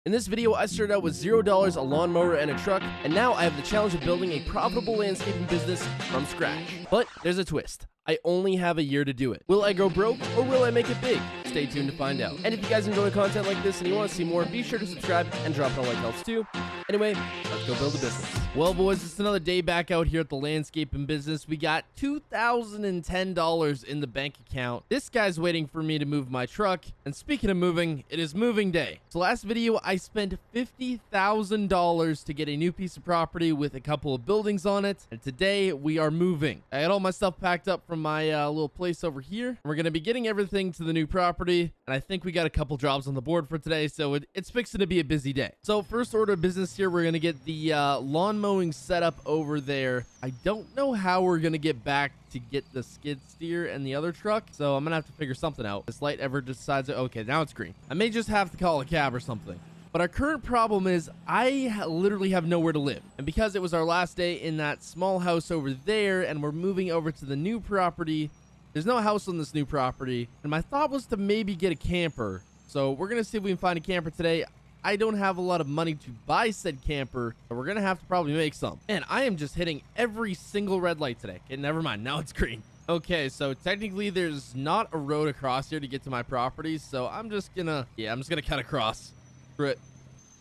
In this video, I started out with $0, a lawnmower, and a truck, and now I have the challenge of building a profitable landscaping business from scratch. But there's a twist. I only have a year to do it. Will I go broke, or will I make it big? Stay tuned to find out. And if you guys enjoy content like this and you want to see more, be sure to subscribe and drop a like helps too. Anyway, let's go build a business. Well, boys, it's another day back out here at the landscaping business. We got $2,010 in the bank account. This guy's waiting for me to move my truck. And speaking of moving, it is moving day. So last video, I spent $50,000 to get a new piece of property with a couple of buildings on it. And today we are moving. I got all my stuff packed up from my little place over here. We're going to be getting everything to the new property. And I think we got a couple jobs on the board for today. So it's fixing to be a busy day. So first order of business here, we're going to get the lawn mowing setup over there. I don't know how we're going to get back to get the skid steer and the other truck. So I'm going to have to figure something out. This light ever decides, okay, now it's green. I may just have to call a cab or something. But our current problem is I literally have nowhere to live. And because it was our last day in that small house over there and we're moving over to the new property, there's no house on this new property. And my thought was to maybe get a camper. So we're going to see if we can find a camper today. I don't have a lot of money to buy said camper, but we're going to have to probably make some. And I am just hitting every single red light today. Okay, never mind. Now it's green. Okay, so technically there's not a road across here to get to my property. So I'm just going to cut across. Screw it.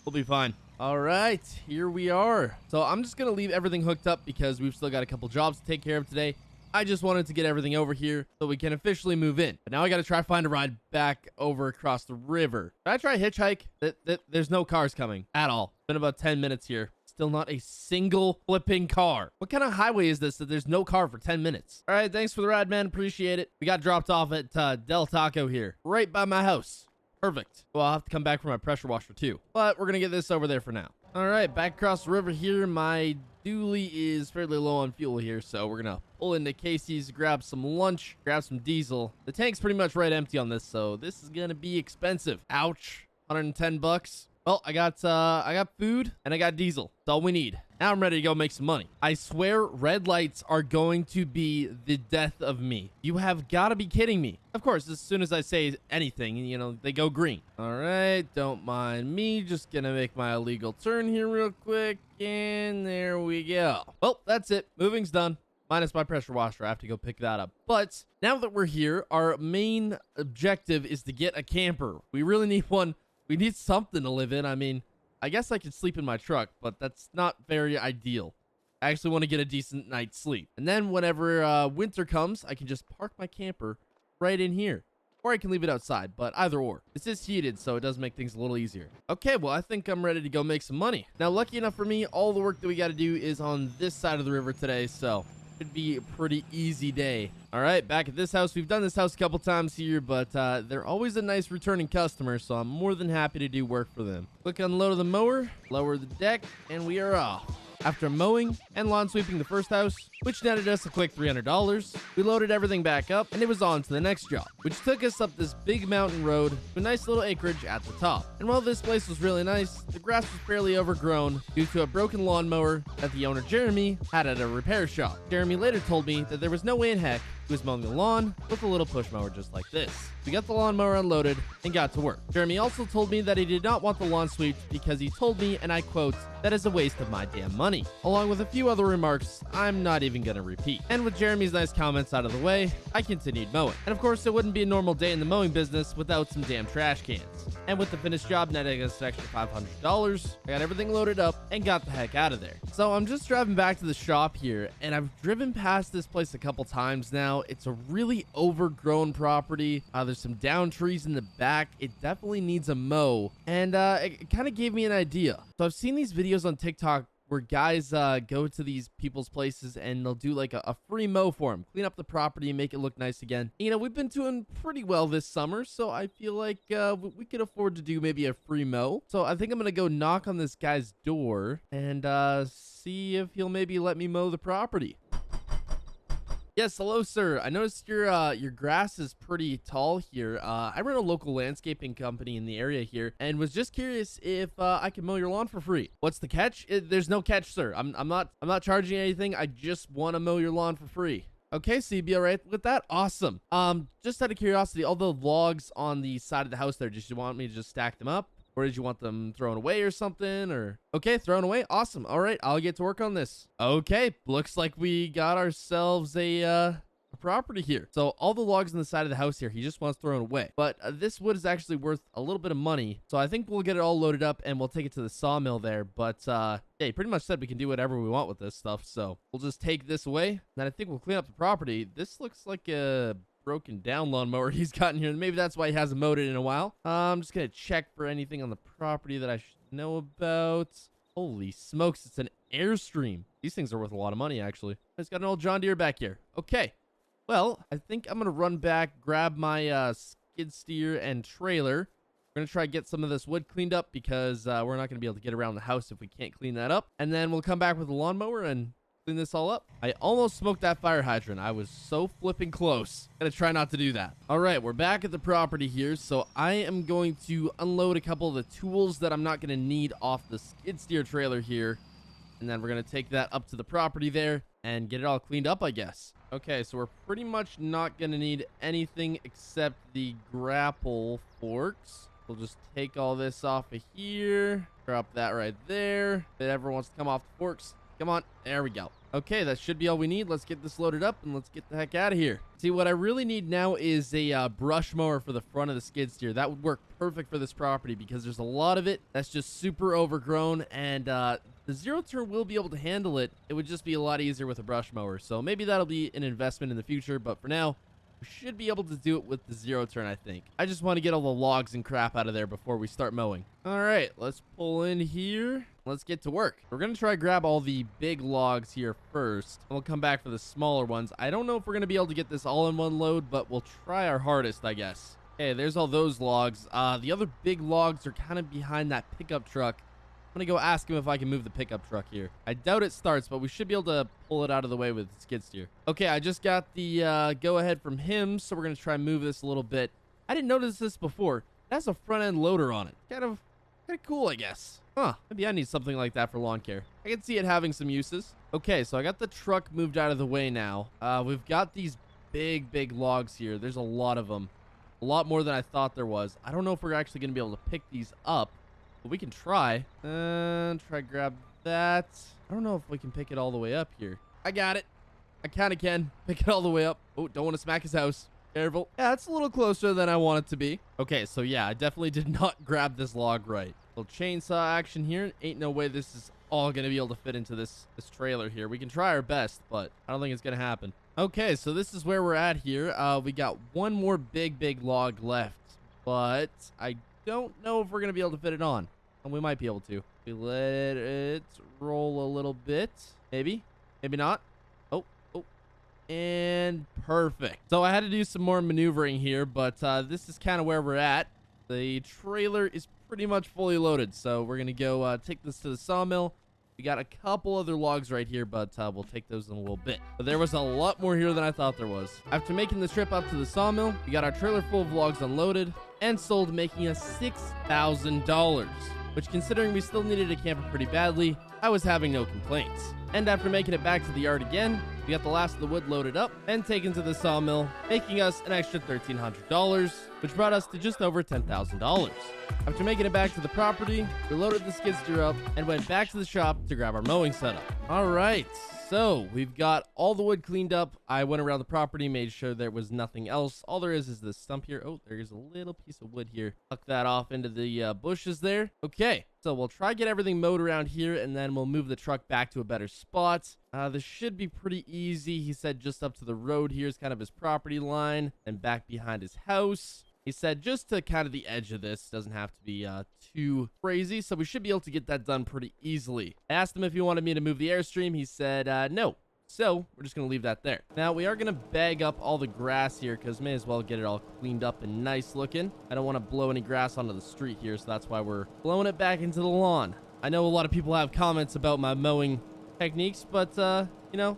We'll be fine. All right, here we are. So I'm just going to leave everything hooked up because we've still got a couple jobs to take care of today. I just wanted to get everything over here so we can officially move in. But now I got to try to find a ride back over across the river. Should I try hitchhike? There's no cars coming at all. It's been about 10 minutes here. Still not a single flipping car. What kind of highway is this that there's no car for 10 minutes? All right, thanks for the ride, man. Appreciate it. We got dropped off at Del Taco here, right by my house. Perfect. Well, I'll have to come back for my pressure washer too. But we're going to get this over there for now. All right, back across the river here. My dually is fairly low on fuel here, so we're going to pull into Casey's, grab some lunch, grab some diesel. The tank's pretty much right empty on this, so this is going to be expensive. Ouch. 110 bucks. Well, I got food and I got diesel. That's all we need. Now I'm ready to go make some money. I swear red lights are going to be the death of me. You have got to be kidding me. Of course, as soon as I say anything, you know, they go green. All right, don't mind me. Just gonna make my illegal turn here real quick. And there we go. Well, that's it. Moving's done. Minus my pressure washer. I have to go pick that up. But now that we're here, our main objective is to get a camper. We really need one. We need something to live in. I mean, I guess I could sleep in my truck, but that's not very ideal. I actually want to get a decent night's sleep. And then whenever winter comes, I can just park my camper right in here. Or I can leave it outside, but either or. This is heated, so it does make things a little easier. Okay, well, I think I'm ready to go make some money. Now, lucky enough for me, all the work that we got to do is on this side of the river today, so should be a pretty easy day. All right, back at this house. We've done this house a couple times here, but they're always a nice returning customer, so I'm more than happy to do work for them. Quick unload of the mower, lower the deck, and we are off. After mowing and lawn sweeping the first house, which netted us a quick $300, we loaded everything back up and it was on to the next job, which took us up this big mountain road to a nice little acreage at the top. And while this place was really nice, the grass was fairly overgrown due to a broken lawnmower that the owner, Jeremy, had at a repair shop. Jeremy later told me that there was no way in heck he was mowing the lawn with a little push mower just like this. We got the lawnmower unloaded and got to work. Jeremy also told me that he did not want the lawn swept because he told me, and I quote, "That is a waste of my damn money," along with a few other remarks I'm not even gonna repeat. And with Jeremy's nice comments out of the way, I continued mowing. And of course, it wouldn't be a normal day in the mowing business without some damn trash cans. And with the finished job netting us an extra $500, I got everything loaded up and got the heck out of there. So I'm just driving back to the shop here, and I've driven past this place a couple times now. It's a really overgrown property. There's some down trees in the back. It definitely needs a mow. And it kind of gave me an idea. So I've seen these videos on TikTok where guys go to these people's places and they'll do like a free mow for them, clean up the property and make it look nice again. You know, we've been doing pretty well this summer, so I feel like we could afford to do maybe a free mow. So I think I'm gonna go knock on this guy's door and see if he'll maybe let me mow the property. Yes, hello, sir. I noticed your grass is pretty tall here. I run a local landscaping company in the area here, and was just curious if I can mow your lawn for free. What's the catch? There's no catch, sir. I'm not charging anything. I just want to mow your lawn for free. Okay, so you'd be all right with that? Awesome. Just out of curiosity, all the logs on the side of the house there, just you want me to just stack them up? Or did you want them thrown away or something? Or okay, thrown away. Awesome. All right, I'll get to work on this. Okay, looks like we got ourselves a property here. So all the logs on the side of the house here, he just wants thrown away. But this wood is actually worth a little bit of money. So I think we'll get it all loaded up and we'll take it to the sawmill there. But yeah, he pretty much said we can do whatever we want with this stuff. So we'll just take this away. Then I think we'll clean up the property. This looks like a broken down lawnmower he's got in here. Maybe that's why he hasn't mowed it in a while. I'm just gonna check for anything on the property that I should know about. Holy smokes, it's an Airstream. These things are worth a lot of money, actually. It's got an old John Deere back here. Okay, well, I think I'm gonna run back, grab my skid steer and trailer. We're gonna try to get some of this wood cleaned up because we're not gonna be able to get around the house if we can't clean that up. And then we'll come back with a lawnmower and clean this all up. I almost smoked that fire hydrant. I was so flipping close. Gotta try not to do that. All right, we're back at the property here. So I am going to unload a couple of the tools that I'm not gonna need off the skid steer trailer here. And then we're gonna take that up to the property there and get it all cleaned up, I guess. Okay, so we're pretty much not gonna need anything except the grapple forks. We'll just take all this off of here. Drop that right there. If it ever wants to come off the forks, come on, there we go. Okay, that should be all we need. Let's get this loaded up and let's get the heck out of here. See, what I really need now is a brush mower for the front of the skid steer. That would work perfect for this property because there's a lot of it that's just super overgrown, and the zero turn will be able to handle it. It would just be a lot easier with a brush mower. So maybe that'll be an investment in the future, but for now, we should be able to do it with the zero turn, I think. I just want to get all the logs and crap out of there before we start mowing. All right, let's pull in here. Let's get to work. We're going to try to grab all the big logs here first. And we'll come back for the smaller ones. I don't know if we're going to be able to get this all in one load, but we'll try our hardest, I guess. Okay, there's all those logs. The other big logs are kind of behind that pickup truck. I'm going to go ask him if I can move the pickup truck here. I doubt it starts, but we should be able to pull it out of the way with the skid steer. Okay, I just got the go-ahead from him, so we're going to try and move this a little bit. I didn't notice this before. It has a front-end loader on it. Kind of cool, I guess. Huh, maybe I need something like that for lawn care. I can see it having some uses. Okay, so I got the truck moved out of the way now. We've got these big logs here. There's a lot of them. A lot more than I thought there was. I don't know if we're actually going to be able to pick these up. But we can try. Try grab that. I don't know if we can pick it all the way up here. I got it. I kind of can pick it all the way up. Oh, don't want to smack his house. Careful. Yeah, it's a little closer than I want it to be. Okay, so yeah, I definitely did not grab this log right. Little chainsaw action here. Ain't no way this is all going to be able to fit into this trailer here. We can try our best, but I don't think it's going to happen. Okay, so this is where we're at here. We got one more big log left, but I don't know if we're gonna be able to fit it on, and we might be able to. We let it roll a little bit, maybe not. Oh, and perfect. So I had to do some more maneuvering here, but this is kind of where we're at. The trailer is pretty much fully loaded, so we're gonna go take this to the sawmill. We got a couple other logs right here, but we'll take those in a little bit. But there was a lot more here than I thought there was. After making the trip up to the sawmill, we got our trailer full of logs unloaded and sold, making us $6,000, which, considering we still needed a camper pretty badly, I was having no complaints. And after making it back to the yard again, we got the last of the wood loaded up and taken to the sawmill, making us an extra $1,300, which brought us to just over $10,000. After making it back to the property, we loaded the skid steer up and went back to the shop to grab our mowing setup. All right, so we've got all the wood cleaned up. I went around the property, made sure there was nothing else. All there is this stump here. Oh, there's a little piece of wood here. Tuck that off into the bushes there. Okay, so we'll try to get everything mowed around here, and then we'll move the truck back to a better spot. This should be pretty easy. He said just up to the road here is kind of his property line, and back behind his house. He said just to kind of the edge of this. Doesn't have to be too crazy, so we should be able to get that done pretty easily. I asked him if he wanted me to move the Airstream. He said no. So we're just going to leave that there. Now, we are going to bag up all the grass here because may as well get it all cleaned up and nice looking. I don't want to blow any grass onto the street here, so that's why we're blowing it back into the lawn. I know a lot of people have comments about my mowing techniques, but, you know,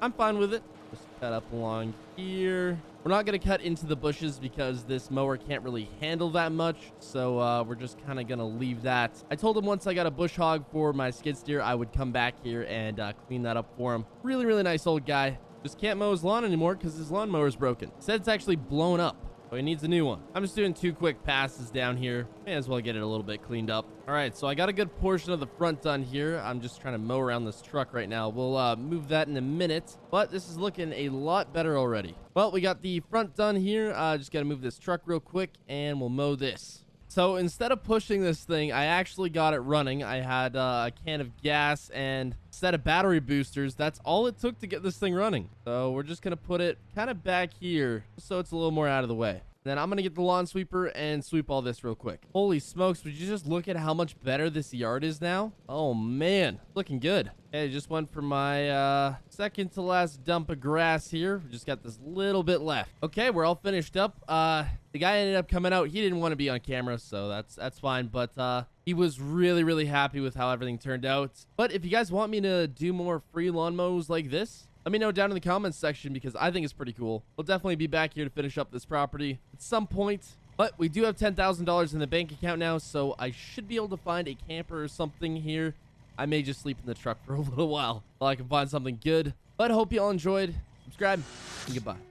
I'm fine with it. Just cut up along here. We're not going to cut into the bushes because this mower can't really handle that much, so we're just kind of going to leave that. I told him once I got a bush hog for my skid steer, I would come back here and clean that up for him. Really nice old guy. Just can't mow his lawn anymore because his lawnmower is broken. Said it's actually blown up. So he needs a new one. I'm just doing 2 quick passes down here. May as well get it a little bit cleaned up. All right, so I got a good portion of the front done here. I'm just trying to mow around this truck right now. We'll move that in a minute, but this is looking a lot better already. Well, we got the front done here. Just got to move this truck real quick, and we'll mow this. So instead of pushing this thing, I actually got it running. I had a can of gas and a set of battery boosters. That's all it took to get this thing running. So we're just going to put it kind of back here so it's a little more out of the way. Then I'm going to get the lawn sweeper and sweep all this real quick. Holy smokes, would you just look at how much better this yard is now? Oh, man. Looking good. Okay, just went for my second to last dump of grass here. We just got this little bit left. Okay, we're all finished up. The guy ended up coming out. He didn't want to be on camera, so that's fine. But he was really, really happy with how everything turned out. But if you guys want me to do more free lawn mows like this, let me know down in the comments section because I think it's pretty cool. We'll definitely be back here to finish up this property at some point. But we do have $10,000 in the bank account now, so I should be able to find a camper or something here. I may just sleep in the truck for a little while I can find something good. But hope you all enjoyed. Subscribe and goodbye.